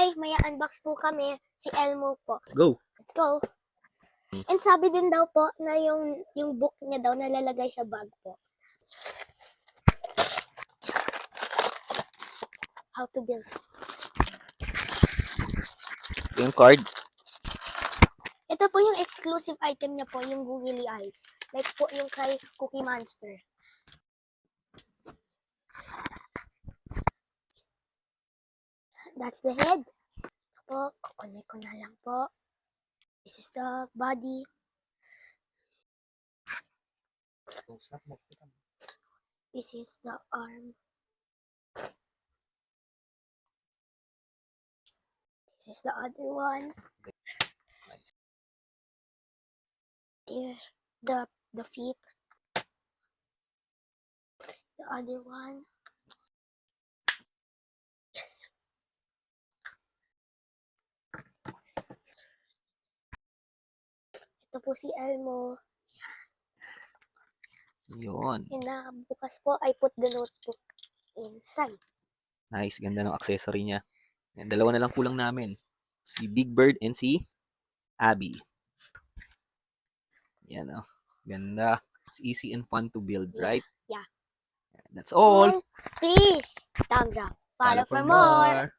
Okay, may unbox po kami. Si Elmo po. Let's go. Let's go. And sabi din daw po na yung book niya daw nalalagay sa bag po. How to build. Yung card. Ito po yung exclusive item niya po, yung googly eyes. Like po yung kay Cookie Monster. That's the head. Ito po, kukunin ko na lang po. This is the body. This is the arm. This is the other one. Here, the feet. The other one. Yes. Ito po si Elmo. Yun. And bukas po, I put the notebook inside. Nice. Ganda ng accessory niya. Yan, dalawa na lang kulang namin. Si Big Bird and si Abby. Yan oh. Ganda. It's easy and fun to build, right? Yeah. That's all. Peace. Thumbs up. Follow for more.